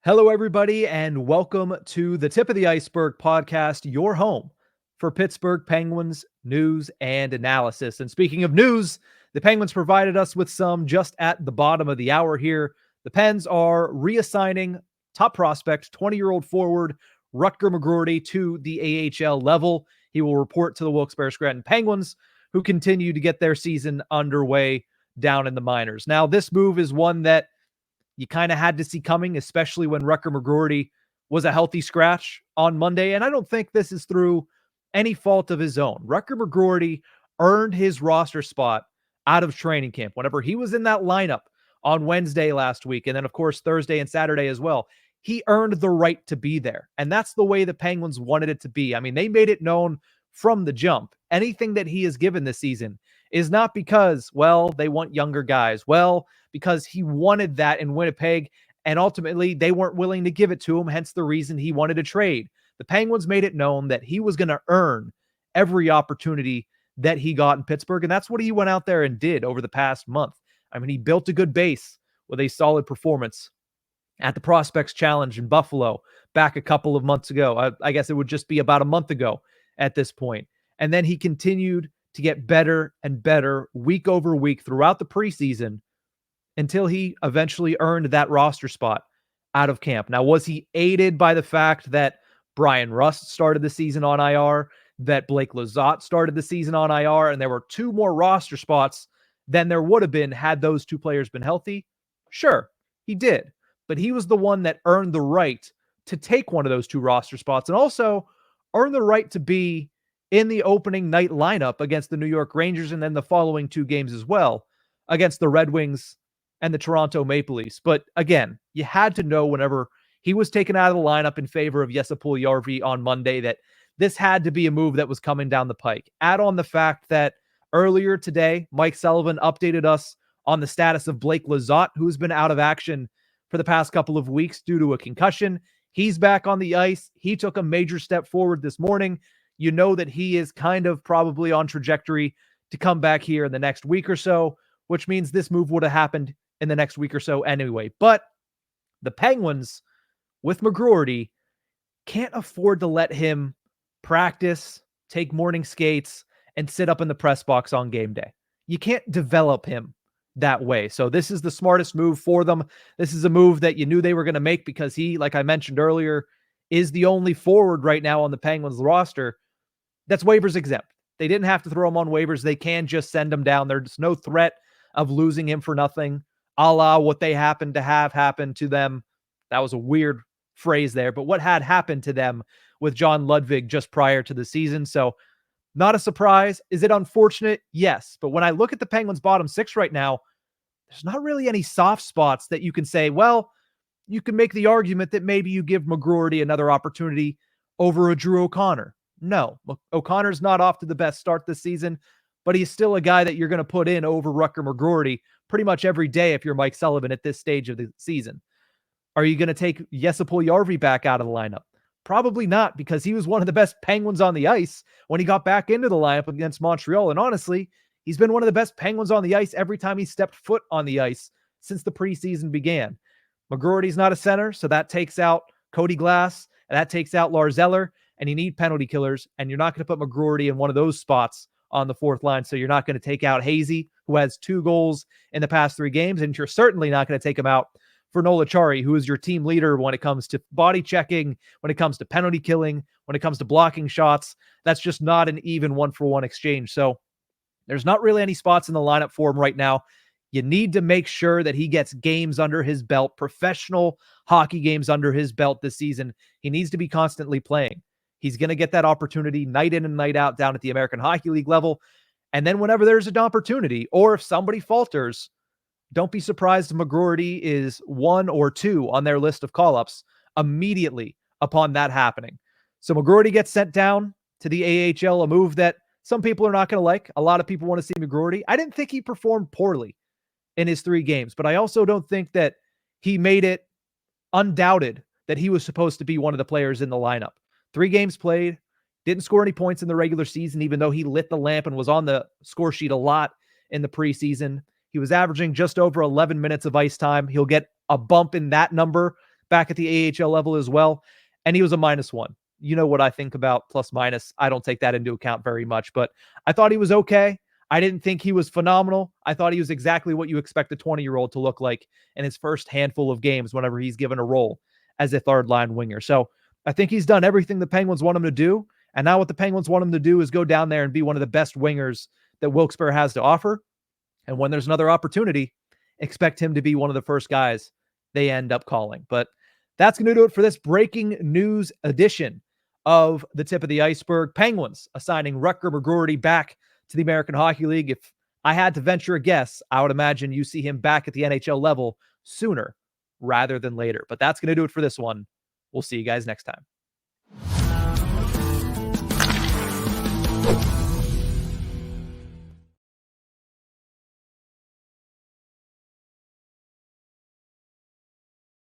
Hello, everybody, and welcome to the Tip of the Ice-Burgh podcast, your home for Pittsburgh Penguins news and analysis. And speaking of news, the Penguins provided us with some just at the bottom of the hour here. The Pens are reassigning top prospect, 20-year-old forward Rutger McGroarty to the AHL level. He will report to the Wilkes-Barre Scranton Penguins, who continue to get their season underway down in the minors. Now, this move is one that you kind of had to see coming, especially when Rutger McGroarty was a healthy scratch on Monday. And I don't think this is through any fault of his own. Rutger McGroarty earned his roster spot out of training camp whenever he was in that lineup on Wednesday last week. And then, of course, Thursday and Saturday as well. He earned the right to be there. And that's the way the Penguins wanted it to be. I mean, they made it known from the jump. Anything that he has given this season is not because, well, they want younger guys. Well, because he wanted that in Winnipeg, and ultimately they weren't willing to give it to him, hence the reason he wanted to trade. The Penguins made it known that he was going to earn every opportunity that he got in Pittsburgh, and that's what he went out there and did over the past month. I mean, he built a good base with a solid performance at the Prospects Challenge in Buffalo back a couple of months ago. I guess it would just be about a month ago at this point. And then he continued to get better and better week over week throughout the preseason until he eventually earned that roster spot out of camp. Now, was he aided by the fact that Brian Rust started the season on IR, that Blake Lizotte started the season on IR, and there were two more roster spots than there would have been had those two players been healthy? Sure, he did. But he was the one that earned the right to take one of those two roster spots and also earned the right to be in the opening night lineup against the New York Rangers and then the following two games as well against the Red Wings and the Toronto Maple Leafs. But again, you had to know whenever he was taken out of the lineup in favor of Jesse Puljujärvi on Monday that this had to be a move that was coming down the pike. Add on the fact that earlier today, Mike Sullivan updated us on the status of Blake Lizotte, who's been out of action for the past couple of weeks due to a concussion. He's back on the ice. He took a major step forward this morning. You know that he is kind of probably on trajectory to come back here in the next week or so, which means this move would have happened in the next week or so anyway. But the Penguins, with McGroarty, can't afford to let him practice, take morning skates, and sit up in the press box on game day. You can't develop him that way. So this is the smartest move for them. This is a move that you knew they were going to make because he, like I mentioned earlier, is the only forward right now on the Penguins roster that's waivers exempt. They didn't have to throw him on waivers. They can just send him down. There's no threat of losing him for nothing, a la what they happened to have happen to them. That was a weird phrase there, but what had happened to them with John Ludwig just prior to the season. So not a surprise. Is it unfortunate? Yes. But when I look at the Penguins' bottom six right now, there's not really any soft spots that you can say, well, you can make the argument that maybe you give McGroarty another opportunity over a Drew O'Connor. No, O'Connor's not off to the best start this season, but he's still a guy that you're going to put in over Rutger McGroarty pretty much every day if you're Mike Sullivan at this stage of the season. Are you going to take Jesse Puljujärvi back out of the lineup? Probably not, because he was one of the best Penguins on the ice when he got back into the lineup against Montreal. And honestly, he's been one of the best Penguins on the ice every time he stepped foot on the ice since the preseason began. McGroarty's not a center, so that takes out Cody Glass, and that takes out Lars Eller, and you need penalty killers, and you're not going to put McGroarty in one of those spots on the fourth line, so you're not going to take out Hazy, who has 2 goals in the past 3 games, and you're certainly not going to take him out for Noel Acciari, who is your team leader when it comes to body checking, when it comes to penalty killing, when it comes to blocking shots. That's just not an even one-for-one exchange. So there's not really any spots in the lineup for him right now. You need to make sure that he gets games under his belt, professional hockey games under his belt this season. He needs to be constantly playing. He's going to get that opportunity night in and night out down at the American Hockey League level. And then whenever there's an opportunity, or if somebody falters, don't be surprised if McGroarty is 1 or 2 on their list of call-ups immediately upon that happening. So McGroarty gets sent down to the AHL, a move that some people are not going to like. A lot of people want to see McGroarty. I didn't think he performed poorly in his 3 games, but I also don't think that he made it undoubted that he was supposed to be one of the players in the lineup. 3 games played, didn't score any points in the regular season, even though he lit the lamp and was on the score sheet a lot in the preseason. He was averaging just over 11 minutes of ice time. He'll get a bump in that number back at the AHL level as well, and he was a -1. You know what I think about plus minus. I don't take that into account very much, but I thought he was okay. I didn't think he was phenomenal. I thought he was exactly what you expect a 20-year-old to look like in his first handful of games whenever he's given a role as a third line winger. So I think he's done everything the Penguins want him to do. And now what the Penguins want him to do is go down there and be one of the best wingers that Wilkes-Barre has to offer. And when there's another opportunity, expect him to be one of the first guys they end up calling. But that's going to do it for this breaking news edition of the Tip of the Ice-Burgh. Penguins assigning Rutger McGroarty back to the American Hockey League. If I had to venture a guess, I would imagine you see him back at the NHL level sooner rather than later. But that's going to do it for this one. We'll see you guys next time.